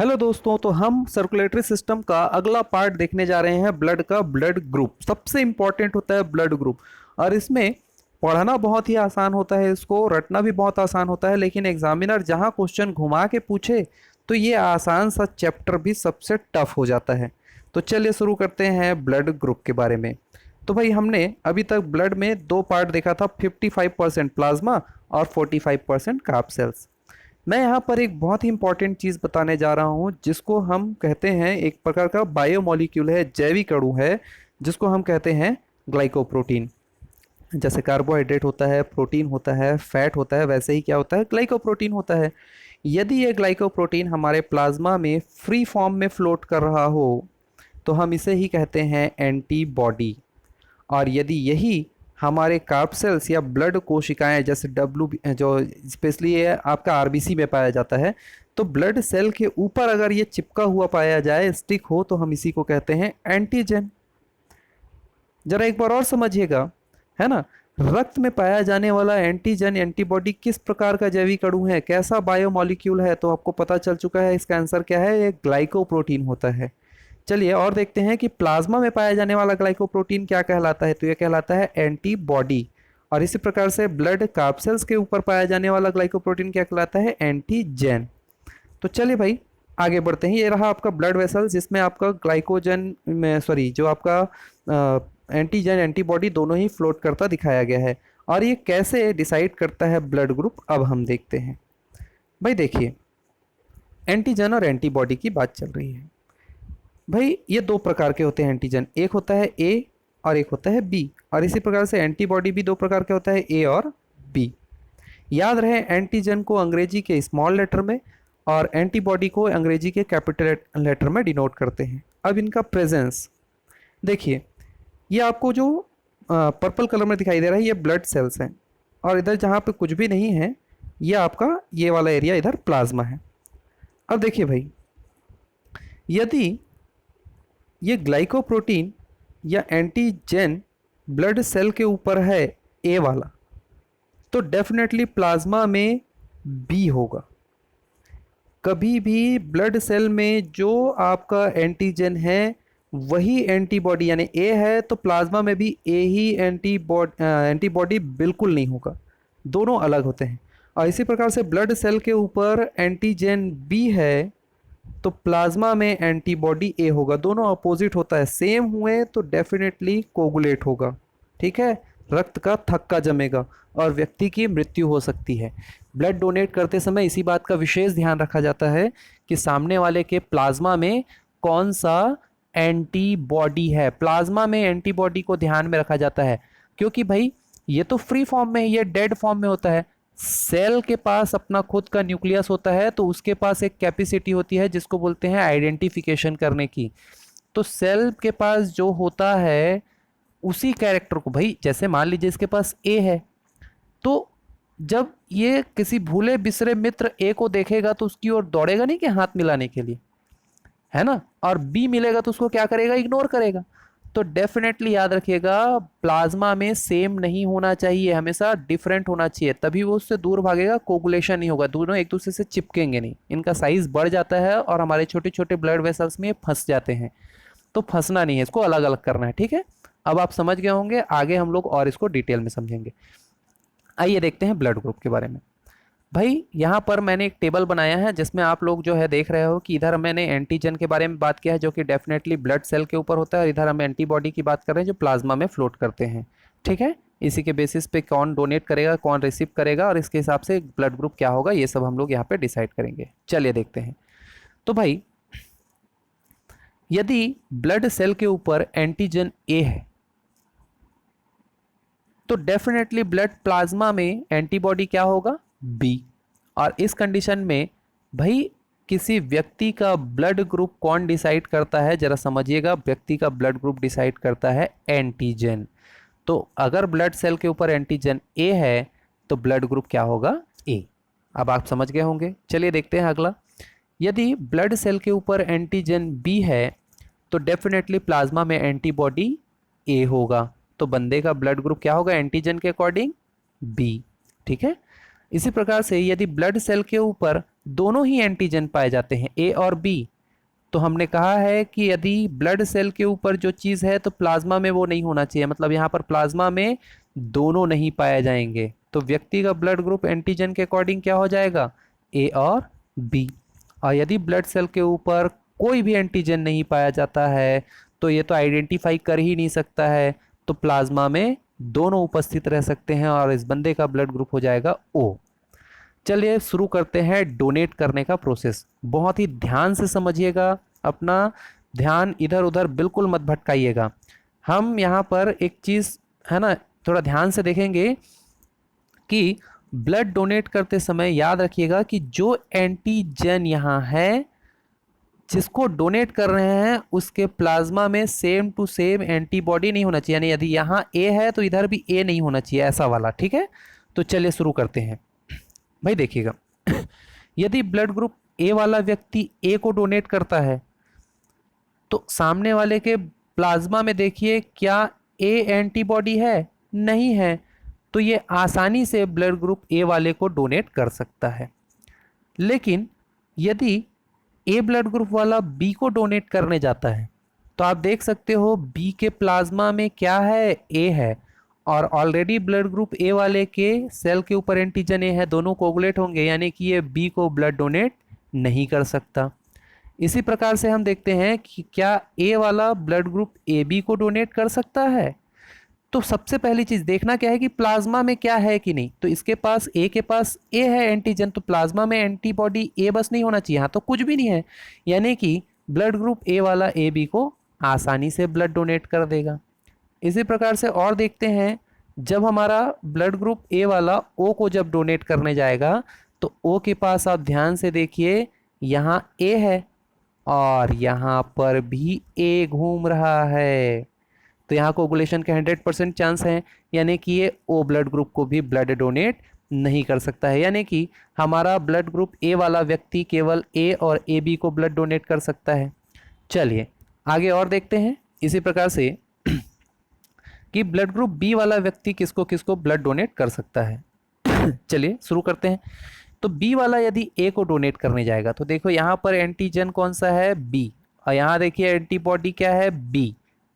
Hello दोस्तों, तो हम सर्कुलेटरी सिस्टम का अगला पार्ट देखने जा रहे हैं। ब्लड का ब्लड ग्रुप सबसे इंपॉर्टेंट होता है ब्लड ग्रुप। और इसमें पढ़ना बहुत ही आसान होता है, इसको रटना भी बहुत आसान होता है, लेकिन एग्जामिनर जहां क्वेश्चन घुमा के पूछे तो ये आसान सा चैप्टर भी सबसे टफ हो जाता है। तो चलिए शुरू करते हैं ब्लड ग्रुप के बारे में। तो भाई हमने अभी तक ब्लड में दो पार्ट देखा था, 55% प्लाज्मा और 45% कार्ब सेल्स। मैं यहाँ पर एक बहुत ही इंपॉर्टेंट चीज़ बताने जा रहा हूँ जिसको हम कहते हैं, एक प्रकार का बायोमोलिक्यूल है, जैविक अणु है, जिसको हम कहते हैं ग्लाइकोप्रोटीन। जैसे कार्बोहाइड्रेट होता है, प्रोटीन होता है, फैट होता है, वैसे ही क्या होता है, ग्लाइकोप्रोटीन होता है। यदि ये ग्लाइकोप्रोटीन हमारे प्लाज्मा में फ्री फॉर्म में फ्लोट कर रहा हो तो हम इसे ही कहते हैं एंटीबॉडी। और यदि यही हमारे कार्ब सेल्स या ब्लड कोशिकाएं, जैसे डब्ल्यू जो स्पेशली ये आपका आरबीसी में पाया जाता है, तो ब्लड सेल के ऊपर अगर ये चिपका हुआ पाया जाए, स्टिक हो, तो हम इसी को कहते हैं एंटीजन। जरा एक बार और समझिएगा, है ना। रक्त में पाया जाने वाला एंटीजन एंटीबॉडी किस प्रकार का जैविक अणु है, कैसा बायोमॉलिक्यूल है, तो आपको पता चल चुका है इसका आंसर क्या है, ये ग्लाइकोप्रोटीन होता है। चलिए और देखते हैं कि प्लाज्मा में पाया जाने वाला ग्लाइकोप्रोटीन क्या कहलाता है, तो यह कहलाता है एंटीबॉडी। और इसी प्रकार से ब्लड कार्ब सेल्स के ऊपर पाया जाने वाला ग्लाइकोप्रोटीन क्या कहलाता है, एंटीजन। तो चलिए भाई आगे बढ़ते हैं। ये रहा आपका ब्लड वेसल जिसमें आपका ग्लाइकोजन में सॉरी जो आपका एंटीजन एंटीबॉडी दोनों ही फ्लोट करता दिखाया गया है। और ये कैसे डिसाइड करता है ब्लड ग्रुप, अब हम देखते हैं। भाई देखिए, एंटीजन और एंटीबॉडी की बात चल रही है। भाई ये दो प्रकार के होते हैं एंटीजन, एक होता है ए और एक होता है बी। और इसी प्रकार से एंटीबॉडी भी दो प्रकार के होता है, ए और बी। याद रहे, एंटीजन को अंग्रेजी के स्मॉल लेटर में और एंटीबॉडी को अंग्रेजी के कैपिटल लेटर में डिनोट करते हैं। अब इनका प्रेजेंस देखिए, ये आपको जो पर्पल कलर में दिखाई दे रहा है ये ब्लड सेल्स हैं, और इधर जहाँ पे कुछ भी नहीं है ये आपका ये वाला एरिया इधर प्लाज्मा है। अब देखिए भाई, यदि ये ग्लाइकोप्रोटीन या एंटीजन ब्लड सेल के ऊपर है ए वाला, तो डेफिनेटली प्लाज्मा में बी होगा। कभी भी ब्लड सेल में जो आपका एंटीजन है वही एंटीबॉडी यानी ए है, तो प्लाज्मा में भी ए ही एंटीबॉडी बिल्कुल नहीं होगा, दोनों अलग होते हैं। और इसी प्रकार से ब्लड सेल के ऊपर एंटीजन बी है तो प्लाज्मा में एंटीबॉडी ए होगा, दोनों अपोजिट होता है। सेम हुए तो डेफिनेटली कोगुलेट होगा, ठीक है, रक्त का थक्का जमेगा और व्यक्ति की मृत्यु हो सकती है। ब्लड डोनेट करते समय इसी बात का विशेष ध्यान रखा जाता है कि सामने वाले के प्लाज्मा में कौन सा एंटीबॉडी है। प्लाज्मा में एंटीबॉडी को ध्यान में रखा जाता है क्योंकि भाई ये तो फ्री फॉर्म में, ये डेड फॉर्म में होता है। सेल के पास अपना खुद का न्यूक्लियस होता है तो उसके पास एक कैपेसिटी होती है जिसको बोलते हैं आइडेंटिफिकेशन करने की। तो सेल के पास जो होता है उसी कैरेक्टर को, भाई जैसे मान लीजिए इसके पास ए है, तो जब ये किसी भूले बिसरे मित्र ए को देखेगा तो उसकी ओर दौड़ेगा नहीं कि हाथ मिलाने के लिए, है ना। और बी मिलेगा तो उसको क्या करेगा, इग्नोर करेगा। तो डेफिनेटली याद रखिएगा, प्लाज्मा में सेम नहीं होना चाहिए, हमेशा डिफरेंट होना चाहिए, तभी वो उससे दूर भागेगा, कोगुलेशन नहीं होगा, दोनों एक दूसरे से चिपकेंगे नहीं, इनका साइज बढ़ जाता है और हमारे छोटे छोटे ब्लड वेसल्स में फंस जाते हैं। तो फंसना नहीं है, इसको अलग अलग करना है, ठीक है। अब आप समझ गए होंगे, आगे हम लोग और इसको डिटेल में समझेंगे। आइए देखते हैं ब्लड ग्रुप के बारे में। भाई यहाँ पर मैंने एक टेबल बनाया है जिसमें आप लोग जो है देख रहे हो कि इधर मैंने एंटीजन के बारे में बात किया है जो कि डेफिनेटली ब्लड सेल के ऊपर होता है, और इधर हम एंटीबॉडी की बात कर रहे हैं जो प्लाज्मा में फ्लोट करते हैं, ठीक है। इसी के बेसिस पे कौन डोनेट करेगा, कौन रिसीव करेगा, और इसके हिसाब से ब्लड ग्रुप क्या होगा, ये सब हम लोग यहाँ पे डिसाइड करेंगे। चलिए देखते हैं। तो भाई यदि ब्लड सेल के ऊपर एंटीजन ए है तो डेफिनेटली ब्लड प्लाज्मा में एंटीबॉडी क्या होगा, बी। और इस कंडीशन में भाई किसी व्यक्ति का ब्लड ग्रुप कौन डिसाइड करता है, जरा समझिएगा, व्यक्ति का ब्लड ग्रुप डिसाइड करता है एंटीजन। तो अगर ब्लड सेल के ऊपर एंटीजन ए है तो ब्लड ग्रुप क्या होगा, ए। अब आप समझ गए होंगे। चलिए देखते हैं अगला। यदि ब्लड सेल के ऊपर एंटीजन बी है तो डेफिनेटली प्लाज्मा में एंटीबॉडी ए होगा, तो बंदे का ब्लड ग्रुप क्या होगा एंटीजन के अकॉर्डिंग, बी, ठीक है। इसी प्रकार से यदि ब्लड सेल के ऊपर दोनों ही एंटीजन पाए जाते हैं, ए और बी। तो हमने कहा है कि यदि ब्लड सेल के ऊपर जो चीज़ है तो प्लाज्मा में वो नहीं होना चाहिए, मतलब यहाँ पर प्लाज्मा में दोनों नहीं पाए जाएंगे। तो व्यक्ति का ब्लड ग्रुप एंटीजन के अकॉर्डिंग क्या हो जाएगा, ए और बी। और यदि ब्लड सेल के ऊपर कोई भी एंटीजन नहीं पाया जाता है तो ये तो आइडेंटिफाई कर ही नहीं सकता है, तो प्लाज्मा में दोनों उपस्थित रह सकते हैं और इस बंदे का ब्लड ग्रुप हो जाएगा ओ। चलिए शुरू करते हैं डोनेट करने का प्रोसेस। बहुत ही ध्यान से समझिएगा, अपना ध्यान इधर उधर बिल्कुल मत भटकाइएगा। हम यहाँ पर एक चीज़ है ना, थोड़ा ध्यान से देखेंगे कि ब्लड डोनेट करते समय याद रखिएगा कि जो एंटीजन यहाँ है जिसको डोनेट कर रहे हैं उसके प्लाज्मा में सेम टू सेम एंटीबॉडी नहीं होना चाहिए, यानी यदि यहाँ ए है तो इधर भी ए नहीं होना चाहिए, ऐसा वाला। ठीक है, तो चलिए शुरू करते हैं। भाई देखिएगा, यदि ब्लड ग्रुप ए वाला व्यक्ति ए को डोनेट करता है तो सामने वाले के प्लाज्मा में देखिए क्या ए एंटीबॉडी है, नहीं है, तो ये आसानी से ब्लड ग्रुप ए वाले को डोनेट कर सकता है। लेकिन यदि ए ब्लड ग्रुप वाला बी को डोनेट करने जाता है तो आप देख सकते हो बी के प्लाज्मा में क्या है, ए है, और ऑलरेडी ब्लड ग्रुप ए वाले के सेल के ऊपर एंटीजन ए है, दोनों कोगुलेट होंगे, यानी कि ये बी को ब्लड डोनेट नहीं कर सकता। इसी प्रकार से हम देखते हैं कि क्या ए वाला ब्लड ग्रुप ए बी को डोनेट कर सकता है। तो सबसे पहली चीज देखना क्या है कि प्लाज्मा में क्या है कि नहीं। तो इसके पास ए के पास ए है एंटीजन, तो प्लाज्मा में एंटीबॉडी ए बस नहीं होना चाहिए, यहाँ तो कुछ भी नहीं है, यानी कि ब्लड ग्रुप ए वाला ए बी को आसानी से ब्लड डोनेट कर देगा। इसी प्रकार से और देखते हैं, जब हमारा ब्लड ग्रुप ए वाला ओ को जब डोनेट करने जाएगा तो ओ के पास आप ध्यान से देखिए यहाँ ए है और यहाँ पर भी ए घूम रहा है, तो यहाँ कोगुलेशन के 100% चांस हैं, यानी कि ये ओ ब्लड ग्रुप को भी ब्लड डोनेट नहीं कर सकता है, यानी कि हमारा ब्लड ग्रुप ए वाला व्यक्ति केवल ए और ए बी को ब्लड डोनेट कर सकता है। चलिए आगे और देखते हैं इसी प्रकार से कि ब्लड ग्रुप बी वाला व्यक्ति किसको किसको ब्लड डोनेट कर सकता है। चलिए शुरू करते हैं। तो बी वाला यदि ए को डोनेट करने जाएगा तो देखो यहाँ पर एंटीजन कौन सा है, बी, और यहाँ देखिए एंटीबॉडी क्या है, बी,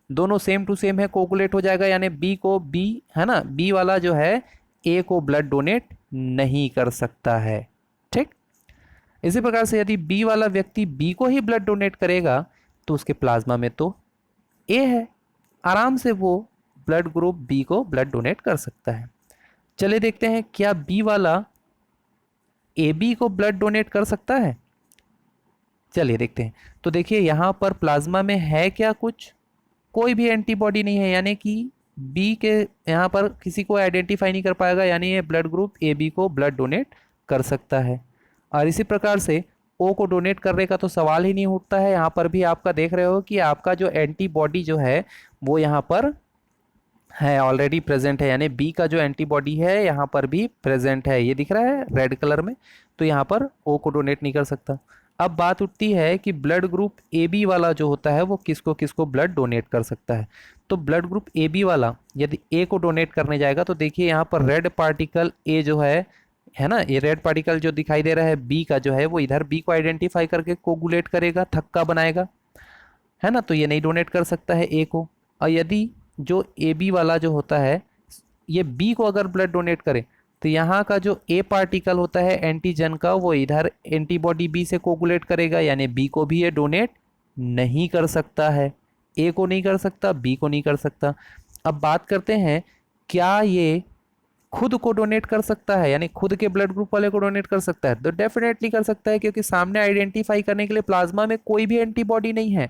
दोनों सेम टू सेम है, कोगुलेट हो जाएगा, यानी बी को बी है ना, बी वाला जो है ए को ब्लड डोनेट नहीं कर सकता है। ठीक, इसी प्रकार से यदि बी वाला व्यक्ति बी को ही ब्लड डोनेट करेगा तो उसके प्लाज्मा में तो ए है, आराम से वो ब्लड ग्रुप बी को ब्लड डोनेट कर सकता है। चलिए देखते हैं क्या बी वाला ए बी को ब्लड डोनेट कर सकता है। चलिए देखते हैं। तो देखिए यहाँ पर प्लाज्मा में है क्या, कुछ कोई भी एंटीबॉडी नहीं है, यानी कि बी के यहाँ पर किसी को आइडेंटिफाई नहीं कर पाएगा, यानी ये ब्लड ग्रुप ए बी को ब्लड डोनेट कर सकता है। और इसी प्रकार से ओ को डोनेट करने का तो सवाल ही नहीं उठता है। यहाँ पर भी आपका देख रहे हो कि आपका जो एंटीबॉडी जो है वो यहाँ पर है, ऑलरेडी प्रेजेंट है, यानी बी का जो एंटीबॉडी है यहाँ पर भी प्रेजेंट है, ये दिख रहा है रेड कलर में, तो यहाँ पर ओ को डोनेट नहीं कर सकता। अब बात उठती है कि ब्लड ग्रुप ए बी वाला जो होता है वो किसको किसको ब्लड डोनेट कर सकता है। तो ब्लड ग्रुप ए बी वाला यदि ए को डोनेट करने जाएगा तो देखिए यहाँ पर रेड पार्टिकल ए जो है ना, ये रेड पार्टिकल जो दिखाई दे रहा है बी का जो है वो इधर बी को आइडेंटिफाई करके कोगुलेट करेगा, थक्का बनाएगा, है ना, तो ये नहीं डोनेट कर सकता है ए को। और यदि जो ए बी वाला जो होता है ये बी को अगर ब्लड डोनेट करे तो यहाँ का जो ए पार्टिकल होता है एंटीजन का वो इधर एंटीबॉडी बी से कोगुलेट करेगा, यानी बी को भी ये डोनेट नहीं कर सकता है, ए को नहीं कर सकता, बी को नहीं कर सकता। अब बात करते हैं क्या ये खुद को डोनेट कर सकता है, यानी खुद के ब्लड ग्रुप वाले को डोनेट कर सकता है। तो डेफिनेटली कर सकता है, क्योंकि सामने आइडेंटिफाई करने के लिए प्लाज्मा में कोई भी एंटीबॉडी नहीं है,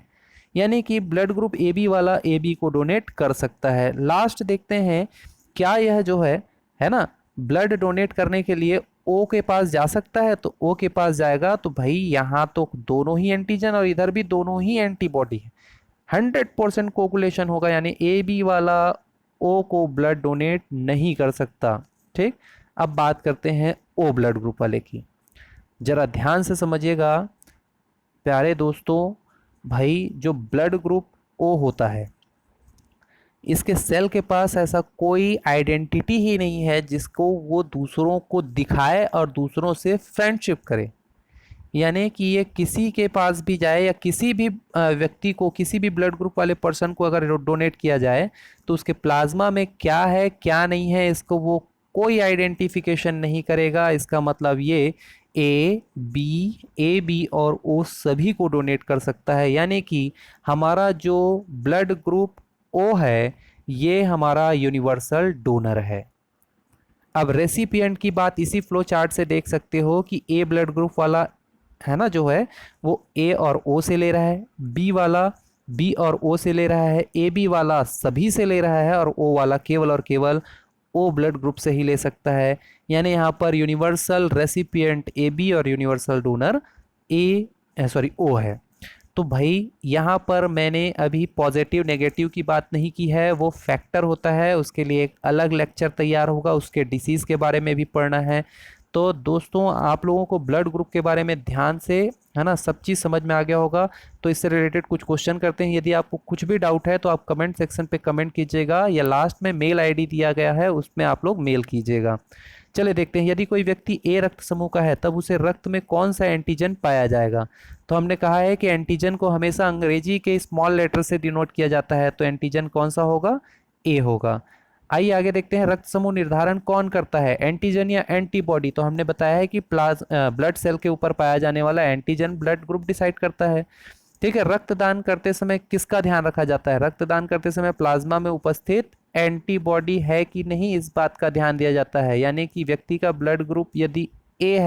यानी कि ब्लड ग्रुप ए बी वाला ए बी को डोनेट कर सकता है। लास्ट देखते हैं क्या यह जो है ना, ब्लड डोनेट करने के लिए ओ के पास जा सकता है। तो ओ के पास जाएगा तो भाई यहाँ तो दोनों ही एंटीजन और इधर भी दोनों ही एंटीबॉडी है, 100% कोगुलेशन होगा, यानी ए बी वाला ओ को ब्लड डोनेट नहीं कर सकता। ठीक, अब बात करते हैं ओ ब्लड ग्रुप वाले की। जरा ध्यान से समझिएगा प्यारे दोस्तों, भाई जो ब्लड ग्रुप ओ होता है इसके सेल के पास ऐसा कोई आइडेंटिटी ही नहीं है जिसको वो दूसरों को दिखाए और दूसरों से फ्रेंडशिप करे। यानी कि ये किसी के पास भी जाए या किसी भी व्यक्ति को, किसी भी ब्लड ग्रुप वाले पर्सन को अगर डोनेट किया जाए तो उसके प्लाज्मा में क्या है क्या नहीं है इसको वो कोई आइडेंटिफिकेशन नहीं करेगा। इसका मतलब ये ए बी और ओ सभी को डोनेट कर सकता है। यानी कि हमारा जो ब्लड ग्रुप ओ है ये हमारा यूनिवर्सल डोनर है। अब रेसिपिएंट की बात इसी फ्लो चार्ट से देख सकते हो कि ए ब्लड ग्रुप वाला है ना जो है वो ए और ओ से ले रहा है, बी वाला बी और ओ से ले रहा है, ए बी वाला सभी से ले रहा है और ओ वाला केवल और केवल ओ ब्लड ग्रुप से ही ले सकता है। यानी यहाँ पर यूनिवर्सल रेसिपिएंट ए बी और यूनिवर्सल डोनर ओ है। तो भाई यहाँ पर मैंने अभी पॉजिटिव नेगेटिव की बात नहीं की है, वो फैक्टर होता है, उसके लिए एक अलग लेक्चर तैयार होगा, उसके डिसीज़ के बारे में भी पढ़ना है। तो दोस्तों आप लोगों को ब्लड ग्रुप के बारे में ध्यान से है ना सब चीज़ समझ में आ गया होगा। तो इससे रिलेटेड कुछ क्वेश्चन करते हैं। यदि आपको कुछ भी डाउट है तो आप कमेंट सेक्शन पे कमेंट कीजिएगा या लास्ट में मेल आईडी दिया गया है उसमें आप लोग मेल कीजिएगा। चले देखते हैं, यदि कोई व्यक्ति ए रक्त समूह का है तब उसे रक्त में कौन सा एंटीजन पाया जाएगा। तो हमने कहा है कि एंटीजन को हमेशा अंग्रेजी के स्मॉल लेटर से डिनोट किया जाता है, तो एंटीजन कौन सा होगा, ए होगा। आइए आगे देखते हैं, रक्त समूह निर्धारण कौन करता है, एंटीजन या एंटीबॉडी। तो हमने बताया है कि ब्लड सेल के ऊपर पाया जाने वाला एंटीजन ब्लड ग्रुप डिसाइड करता है। ठीक है, रक्तदान करते समय किसका ध्यान रखा जाता है, रक्तदान करते समय प्लाज्मा में उपस्थित एंटीबॉडी है कि नहीं इस बात का ध्यान दिया जाता है। यानी कि व्यक्ति का ब्लड ग्रुप यदि ए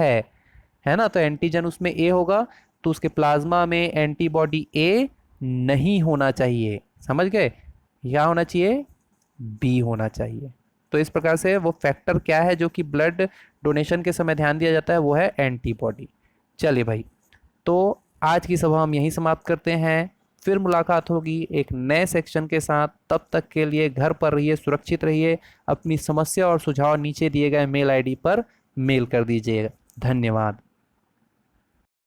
है ना, तो एंटीजन उसमें ए होगा, तो उसके प्लाज्मा में एंटीबॉडी ए नहीं होना चाहिए। समझ गए, क्या होना चाहिए, बी होना चाहिए। तो इस प्रकार से वो फैक्टर क्या है जो कि ब्लड डोनेशन के समय ध्यान दिया जाता है, वो है एंटीबॉडी। चलिए भाई, तो आज की सभा हम यहीं समाप्त करते हैं, फिर मुलाकात होगी एक नए सेक्शन के साथ। तब तक के लिए घर पर रहिए, सुरक्षित रहिए, अपनी समस्या और सुझाव नीचे दिए गए मेल आईडी पर मेल कर दीजिएगा। धन्यवाद।